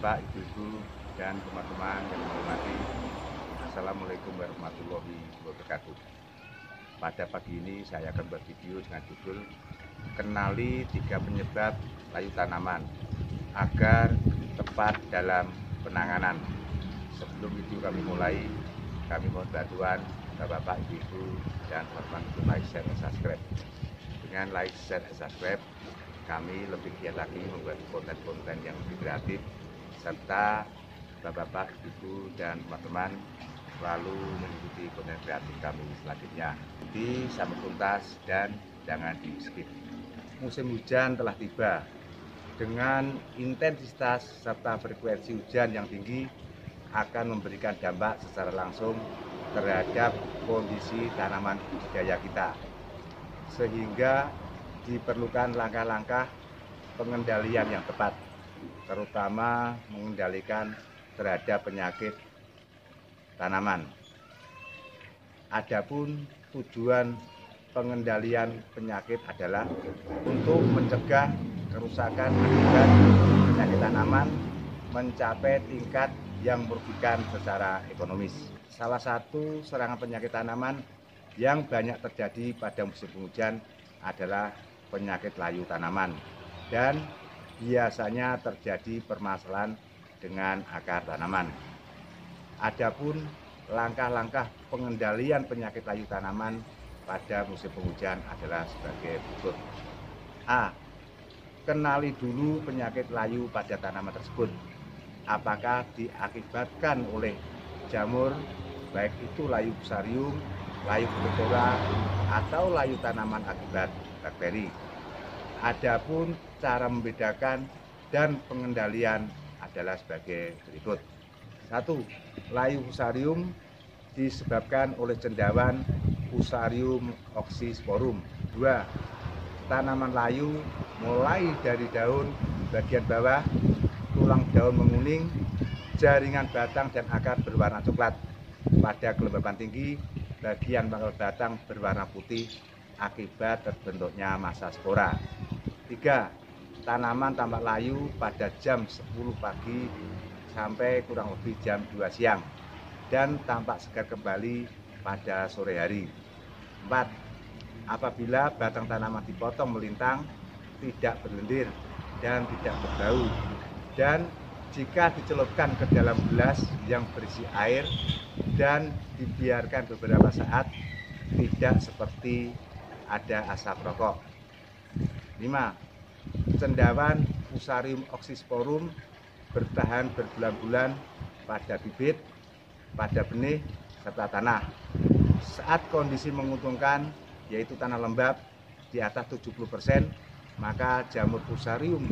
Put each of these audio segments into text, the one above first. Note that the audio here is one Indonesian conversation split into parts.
Bapak, Ibu-ibu, dan teman-teman yang menghormati, Assalamualaikum warahmatullahi wabarakatuh. Pada pagi ini saya akan bervideo dengan judul Kenali 3 penyebab layu tanaman agar tepat dalam penanganan. Sebelum video kami mulai, kami mohon bantuan Bapak, Ibu-ibu, dan teman-teman untuk like, share, dan subscribe. Dengan like, share, dan subscribe, kami lebih giat lagi membuat konten-konten yang lebih kreatif, serta Bapak, Ibu, dan teman-teman selalu mengikuti konten kreatif kami selanjutnya. Jadi sampai tuntas dan jangan di skip. Musim hujan telah tiba. Dengan intensitas serta frekuensi hujan yang tinggi akan memberikan dampak secara langsung terhadap kondisi tanaman budidaya kita, sehingga diperlukan langkah-langkah pengendalian yang tepat, terutama mengendalikan terhadap penyakit tanaman. Adapun tujuan pengendalian penyakit adalah untuk mencegah kerusakan akibat penyakit tanaman mencapai tingkat yang merugikan secara ekonomis. Salah satu serangan penyakit tanaman yang banyak terjadi pada musim penghujan adalah penyakit layu tanaman, dan biasanya terjadi permasalahan dengan akar tanaman. Adapun langkah-langkah pengendalian penyakit layu tanaman pada musim penghujan adalah sebagai berikut. A. Kenali dulu penyakit layu pada tanaman tersebut. Apakah diakibatkan oleh jamur, baik itu layu fusarium, layu fructifera, atau layu tanaman akibat bakteri. Adapun cara membedakan dan pengendalian adalah sebagai berikut. 1. Layu fusarium disebabkan oleh cendawan Fusarium oxysporum. 2. Tanaman layu mulai dari daun bagian bawah, tulang daun menguning, jaringan batang dan akar berwarna coklat. Pada kelembapan tinggi, bagian pangkal batang berwarna putih akibat terbentuknya massa spora. 3. Tanaman tampak layu pada jam 10 pagi sampai kurang lebih jam 2 siang dan tampak segar kembali pada sore hari. 4. Apabila batang tanaman dipotong melintang, tidak berlendir dan tidak berbau, dan jika dicelupkan ke dalam gelas yang berisi air dan dibiarkan beberapa saat, tidak seperti ada asap rokok. 5. Cendawan Fusarium oxysporum bertahan berbulan-bulan pada bibit, pada benih, serta tanah. Saat kondisi menguntungkan, yaitu tanah lembab di atas 70%, maka jamur fusarium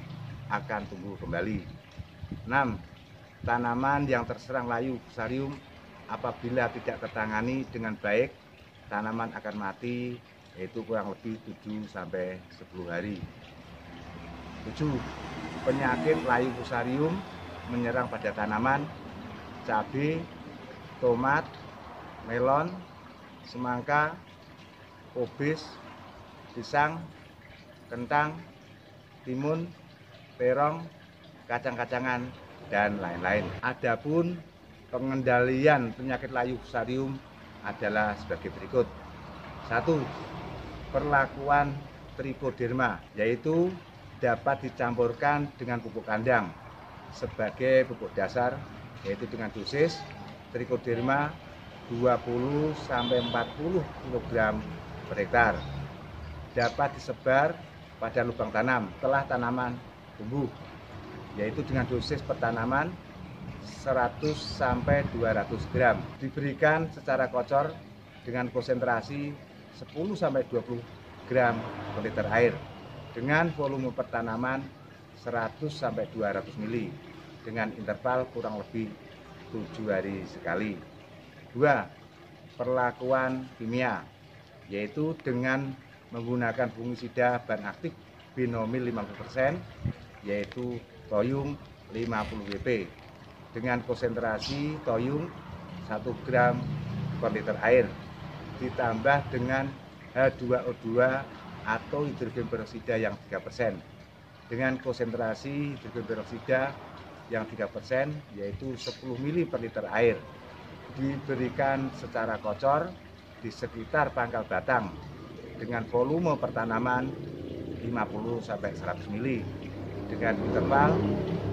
akan tumbuh kembali. 6. Tanaman yang terserang layu fusarium apabila tidak tertangani dengan baik, tanaman akan mati, yaitu kurang lebih 7-10 hari. 7. Penyakit layu fusarium menyerang pada tanaman cabai, tomat, melon, semangka, kubis, pisang, kentang, timun, terong, kacang-kacangan, dan lain-lain. Adapun pengendalian penyakit layu fusarium adalah sebagai berikut. 1. Perlakuan trichoderma, yaitu dapat dicampurkan dengan pupuk kandang sebagai pupuk dasar, yaitu dengan dosis trichoderma 20-40 kg per hektar. Dapat disebar pada lubang tanam setelah tanaman tumbuh, yaitu dengan dosis per tanaman 100-200 gram. Diberikan secara kocor dengan konsentrasi 10-20 gram per liter air dengan volume per tanaman 100-200 ml dengan interval kurang lebih 7 hari sekali. 2. Perlakuan kimia, yaitu dengan menggunakan fungisida bahan aktif binomil 50%, yaitu toyum 50 WP dengan konsentrasi toyum 1 gram per liter air ditambah dengan H2O2 atau hidrogen peroksida yang 3% dengan konsentrasi hidrogen peroksida yang 3%, yaitu 10 mili per liter air. Diberikan secara kocor di sekitar pangkal batang dengan volume per tanaman 50-100 mili dengan interval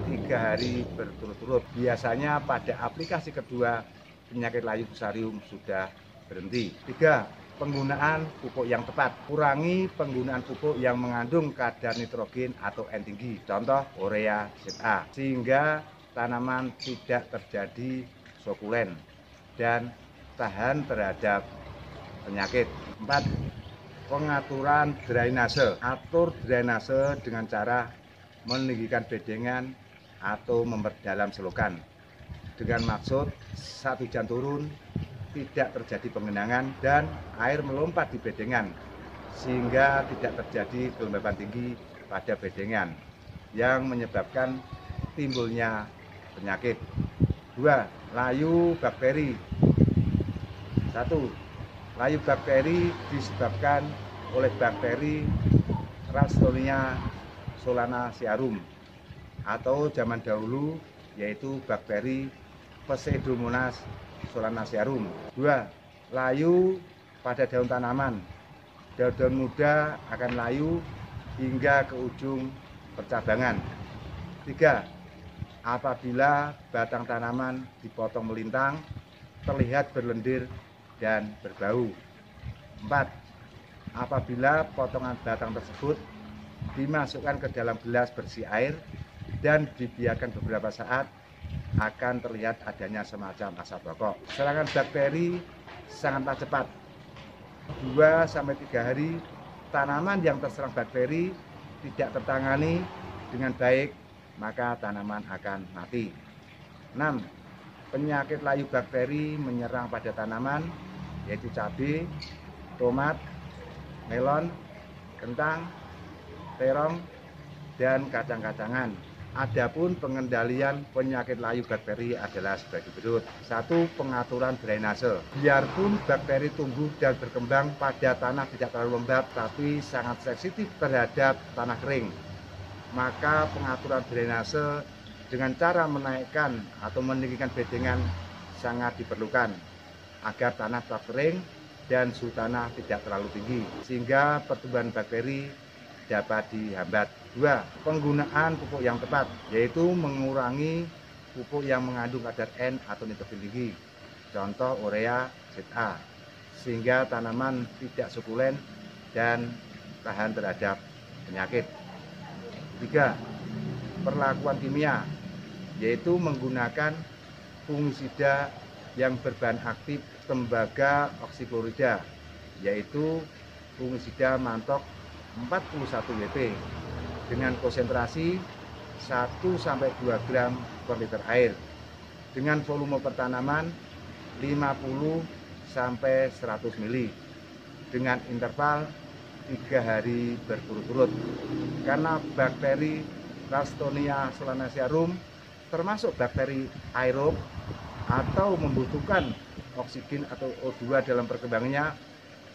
3 hari berturut-turut. Biasanya pada aplikasi kedua penyakit layu fusarium sudah berhenti. 3. Penggunaan pupuk yang tepat. Kurangi penggunaan pupuk yang mengandung kadar nitrogen atau N tinggi, contoh urea ZA, sehingga tanaman tidak terjadi sukulen dan tahan terhadap penyakit. 4. Pengaturan drainase. Atur drainase dengan cara meninggikan bedengan atau memperdalam selokan dengan maksud saat hujan turun tidak terjadi penggenangan dan air melompat di bedengan sehingga tidak terjadi kelembapan tinggi pada bedengan yang menyebabkan timbulnya penyakit. 2. Layu bakteri. 1. Layu bakteri disebabkan oleh bakteri Ralstonia solanacearum atau zaman dahulu yaitu bakteri Pseudomonas solanacearum. 2. Layu pada daun tanaman. Daun-daun muda akan layu hingga ke ujung percabangan. 3. Apabila batang tanaman dipotong melintang, terlihat berlendir dan berbau. 4. Apabila potongan batang tersebut dimasukkan ke dalam gelas berisi air dan dibiarkan beberapa saat, akan terlihat adanya semacam asap rokok. Serangan bakteri sangatlah cepat. 2-3 hari tanaman yang terserang bakteri tidak tertangani dengan baik, maka tanaman akan mati. 6. Penyakit layu bakteri menyerang pada tanaman yaitu cabai, tomat, melon, kentang, terong, dan kacang-kacangan. Adapun pengendalian penyakit layu bakteri adalah sebagai berikut. 1. Pengaturan drainase. Biarpun bakteri tumbuh dan berkembang pada tanah tidak terlalu lembab tapi sangat sensitif terhadap tanah kering, maka pengaturan drainase dengan cara menaikkan atau meninggikan bedengan sangat diperlukan agar tanah tetap kering dan suhu tanah tidak terlalu tinggi sehingga pertumbuhan bakteri dapat dihambat. 2. Penggunaan pupuk yang tepat, yaitu mengurangi pupuk yang mengandung kadar N atau nitrogen tinggi, contoh urea ZA, sehingga tanaman tidak sukulen dan tahan terhadap penyakit. 3. Perlakuan kimia, yaitu menggunakan fungisida yang berbahan aktif tembaga oksiklorida, yaitu fungisida mantok 41 WP dengan konsentrasi 1-2 gram per liter air dengan volume per tanaman 50-100 mili dengan interval 3 hari berturut-turut. Karena bakteri Ralstonia solanacearum termasuk bakteri aerob atau membutuhkan oksigen atau O2 dalam perkembangannya,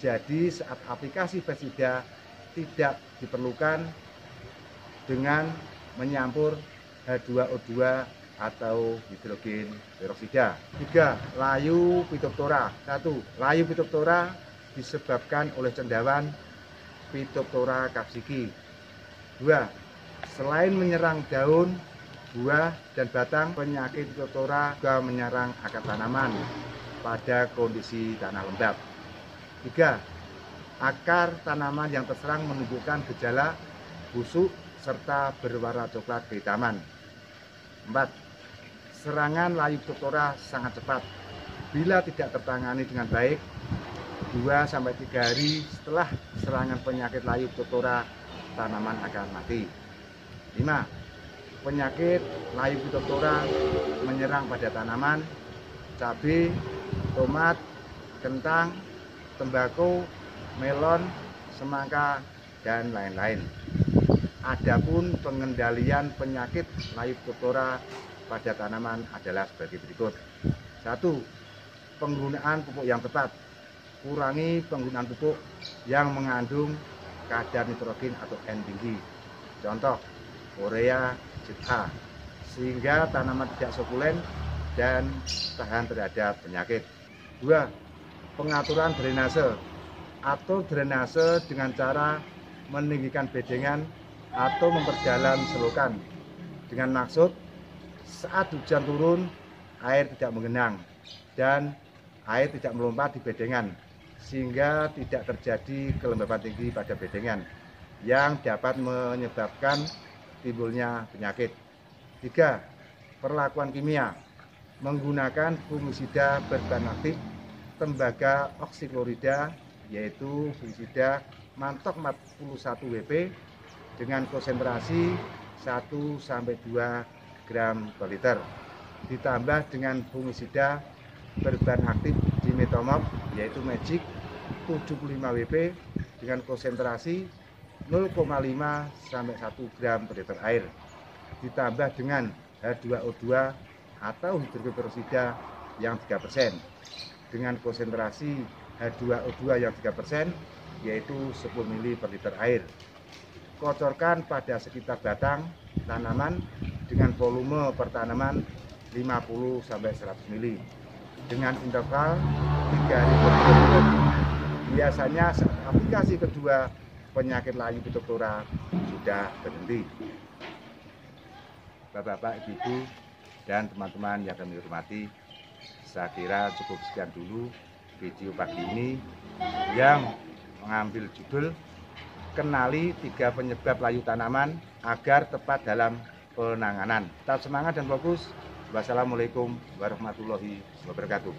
jadi saat aplikasi pestisida tidak diperlukan dengan menyampur H2O2 atau hidrogen peroksida. 3. Layu Phytophthora. 1. Layu Phytophthora disebabkan oleh cendawan Phytophthora capsicum. 2. Selain menyerang daun, buah, dan batang, penyakit Phytophthora juga menyerang akar tanaman pada kondisi tanah lembab. 3. Akar tanaman yang terserang menunjukkan gejala busuk serta berwarna coklat kehitaman. 4. Serangan layu Phytophthora sangat cepat. Bila tidak tertangani dengan baik, 2-3 hari setelah serangan penyakit layu Phytophthora, tanaman akan mati. 5. Penyakit layu Phytophthora menyerang pada tanaman cabai, tomat, kentang, tembakau, melon, semangka, dan lain-lain. Adapun pengendalian penyakit layu Phytophthora pada tanaman adalah sebagai berikut. 1. Penggunaan pupuk yang tepat. Kurangi penggunaan pupuk yang mengandung kadar nitrogen atau N tinggi, contoh urea ZA, sehingga tanaman tidak sukulen dan tahan terhadap penyakit. 2. Pengaturan drainase. Atur drainase dengan cara meninggikan bedengan atau memperdalam selokan dengan maksud saat hujan turun air tidak menggenang dan air tidak melompat di bedengan sehingga tidak terjadi kelembapan tinggi pada bedengan yang dapat menyebabkan timbulnya penyakit. 3. Perlakuan kimia menggunakan fungisida berbahan aktif tembaga oksiklorida, yaitu fungisida Mantok 41 WP dengan konsentrasi 1-2 gram per liter, ditambah dengan fungisida berbahan aktif dimetomorf, yaitu Magic 75 WP dengan konsentrasi 0,5-1 gram per liter air, ditambah dengan H2O2 atau hidrokloroperoksida yang 3% dengan konsentrasi H2O2 yang 3%, yaitu 10 ml per liter air. Kocorkan pada sekitar batang tanaman dengan volume per tanaman 50-100 ml dengan interval 3 hari per bulan. Biasanya saat aplikasi kedua penyakit layu Phytophthora sudah berhenti. Bapak-bapak, ibu-ibu, dan teman-teman yang kami hormati, saya kira cukup sekian dulu video pagi ini yang mengambil judul kenali 3 penyebab layu tanaman agar tepat dalam penanganan. Tetap semangat dan fokus. Wassalamualaikum warahmatullahi wabarakatuh.